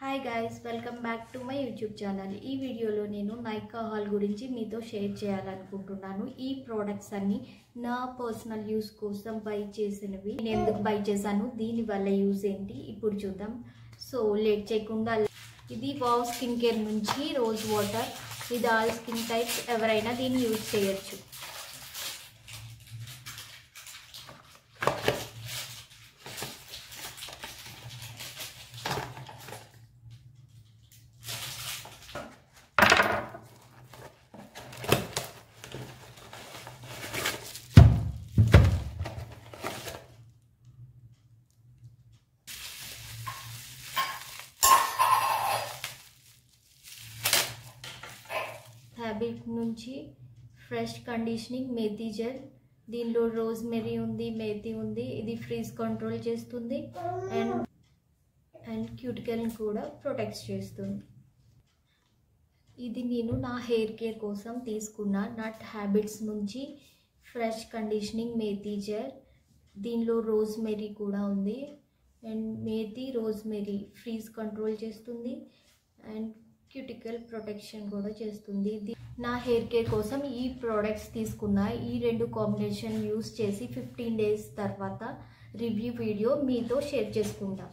Hi guys, welcome back to my YouTube channel. ఈ వీడియోలో నేను నైకా హాల్ గురించి మీతో షేర్ చేయాలనుకుంటున్నాను. ఈ ప్రోడక్ట్స్ అన్ని నా పర్సనల్ యూస్ కోసం బై చేసినవి. నేను ఎందుకు బై చేశాను, దీనివల్ల యూజ్ ఏంటి ఇప్పుడు చూద్దాం. సో లేట్ చేయకుండా, ఇది వావ్ స్కిన్ కేర్ నుంచి రోజ్ వాటర్. ఇది ఆల్ స్కిన్ టైప్స్ ఎవరైనా దీన్ని యూజ్ చేయొచ్చు. ఫ్యాబ్రిక్ నుంచి ఫ్రెష్ కండిషనింగ్ మేథీ జెల్. దీనిలో రోజ్మెరీ ఉంది, మేథీ ఉంది. ఇది ఫ్రీజ్ కంట్రోల్ చేస్తుంది అండ్ క్యూటికల్ కూడా ప్రొటెక్ట్ చేస్తుంది. ఇది నేను నా హెయిర్ కేర్ కోసం తీసుకున్న నట్ హ్యాబిట్స్ నుంచి ఫ్రెష్ కండిషనింగ్ మేథీ జెల్. దీనిలో రోజ్మెరీ కూడా ఉంది and methi rosemary freeze control చేస్తుంది అండ్ క్యూటికల్ ప్రొటెక్షన్ కూడా చేస్తుంది. నా హెయిర్ కేర్ కోసం ఈ ప్రోడక్ట్స్ తీసుకున్న. ఈ రెండు కాంబినేషన్ యూస్ చేసి 15 days తర్వాత రివ్యూ వీడియో మీతో షేర్ చేసుకుంటా.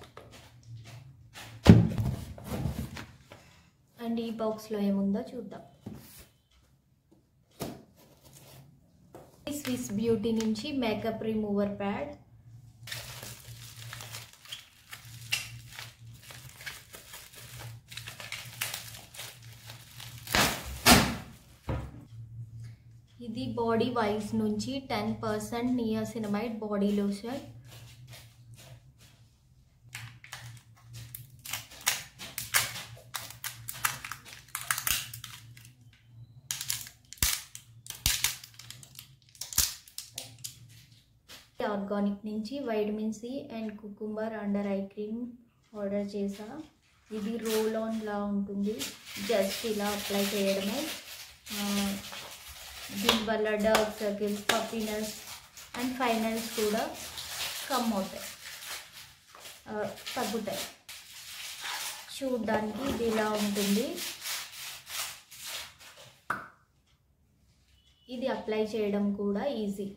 అండ్ ఈ బాక్స్లో ఏముందో చూద్దాం. స్విస్ బ్యూటీ నుంచి మేకప్ రిమూవర్ ప్యాడ్. ఇది బాడీ వైస్ నుంచి 10% నియాసినమైడ్ బాడీ లోషన్. ఆర్గానిక్ నుంచి vitamin C and cucumber under eye cream order చేసా. ఇది రోల్ ఆన్ లా ఉంటుంది, జస్ట్ ఇలా అప్లై చేయడమే. దీనివల్ల dark circles, puffiness and finals కూడా కమ్ అవుతాయి, తగ్గుతాయి. చూడడానికి ఇది ఇలా ఉంటుంది. ఇది అప్లై చేయడం కూడా ఈజీ.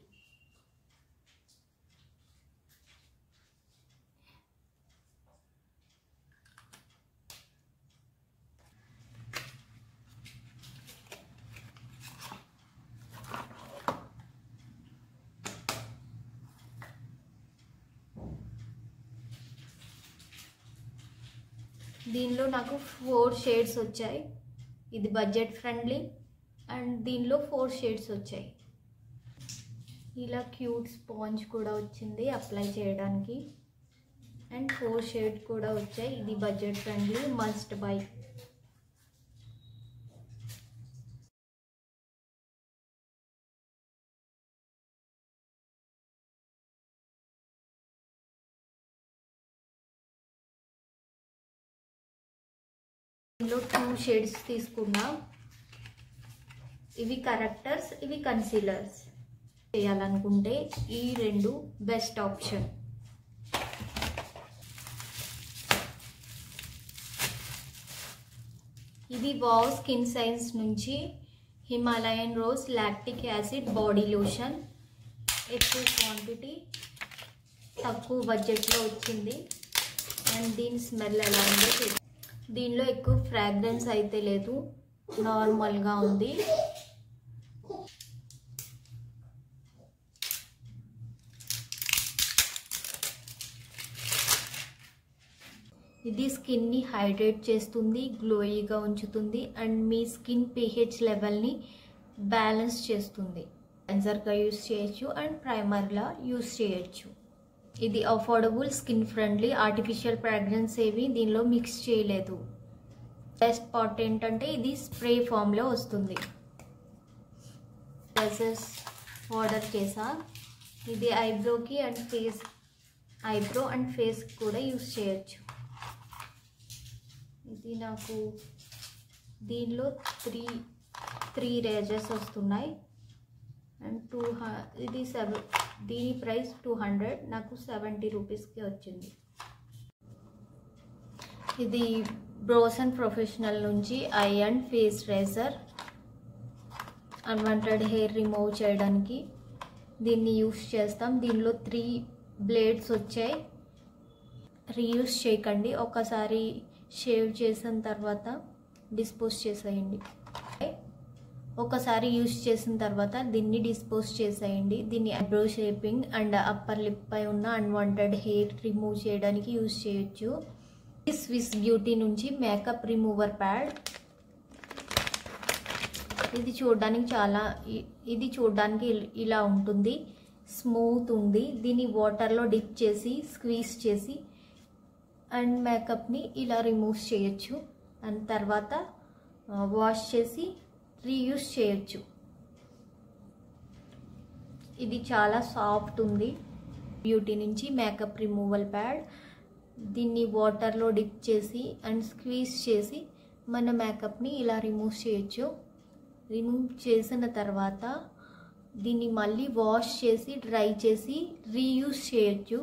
దీనిలో నాకు 4 షేడ్స్ వచ్చాయి. ఇది బడ్జెట్ ఫ్రెండ్లీ అండ్ దీనిలో 4 షేడ్స్ వచ్చాయి. ఇలా క్యూట్ స్పాంజ్ కూడా వచ్చింది అప్లై చేయడానికి అండ్ 4 షేడ్ కూడా వచ్చాయి. ఇది బడ్జెట్ ఫ్రెండ్లీ, మస్ట్ బై. ఇందులో 2 షేడ్స్ తీసుకున్నా. ఇవి కరెక్టర్స్, ఇవి కన్సీలర్స్. చేయాలనుకుంటే ఈ రెండు బెస్ట్ ఆప్షన్. ఇది వావ్ స్కిన్ సైన్స్ నుంచి Himalayan rose lactic acid body lotion. ఎక్కువ క్వాంటిటీ, తక్కువ బడ్జెట్లో వచ్చింది అండ్ దీని స్మెల్ ఎలా ఉందో చూద్దాం. దీనిలో ఎక్కువ ఫ్రాగ్రెన్స్ అయితే లేదు, నార్మల్గా ఉంది. ఇది స్కిన్ని హైడ్రేట్ చేస్తుంది, గ్లోయిగా ఉంచుతుంది అండ్ మీ స్కిన్ pH లెవెల్ని బ్యాలెన్స్ చేస్తుంది. క్లెన్జర్గా యూస్ చేయొచ్చు అండ్ ప్రైమర్లా యూస్ చేయొచ్చు. ఇది affordable, skin friendly, artificial fragrance ఏవి దీనిలో మిక్స్ చేయలేదు. బెస్ట్ పార్ట్ ఏంటంటే ఇది స్ప్రే ఫామ్లో వస్తుంది. బ్రషెస్ ఆర్డర్ చేసా. ఇది ఐబ్రోకి అండ్ ఐబ్రో అండ్ ఫేస్ కూడా యూస్ చేయొచ్చు. ఇది నాకు దీనిలో త్రీ రేజెస్ వస్తున్నాయి అండ్ ఇది దీని ప్రైస్ 200, నాకు 70 రూపీస్కి వచ్చింది. ఇది బ్రోసన్ ప్రొఫెషనల్ నుంచి eye and face razor, unwanted hair remove చేయడానికి దీన్ని యూస్ చేస్తాం. దీనిలో 3 బ్లేడ్స్ వచ్చాయి. రీయూస్ చేయకండి, ఒకసారి షేవ్ చేసిన తర్వాత డిస్పోజ్ చేసేయండి. ఒకసారి యూస్ చేసిన తర్వాత దీన్ని డిస్పోజ్ చేసేయండి. దీన్ని eyebrow shaping and upper lip పై ఉన్న అన్వాంటెడ్ హెయిర్ రిమూవ్ చేయడానికి యూస్ చేయొచ్చు. స్విస్ బ్యూటీ నుంచి మేకప్ రిమూవర్ ప్యాడ్. ఇది చూడడానికి ఇలా ఉంటుంది, స్మూత్ ఉంది. దీన్ని వాటర్లో డిప్ చేసి స్క్వీజ్ చేసి అండ్ మేకప్ని ఇలా రిమూవ్ చేయొచ్చు. అండ్ తర్వాత వాష్ చేసి రీయూస్ చేయొచ్చు. ఇది చాలా సాఫ్ట్ ఉంది. బ్యూటీ నుంచి మేకప్ రిమూవల్ ప్యాడ్. దీన్ని వాటర్లో డిప్ చేసి అండ్ స్క్వీజ్ చేసి మన మేకప్ని ఇలా రిమూవ్ చేయొచ్చు. రిమూవ్ చేసిన తర్వాత దీన్ని మళ్ళీ వాష్ చేసి డ్రై చేసి రీయూస్ చేయొచ్చు.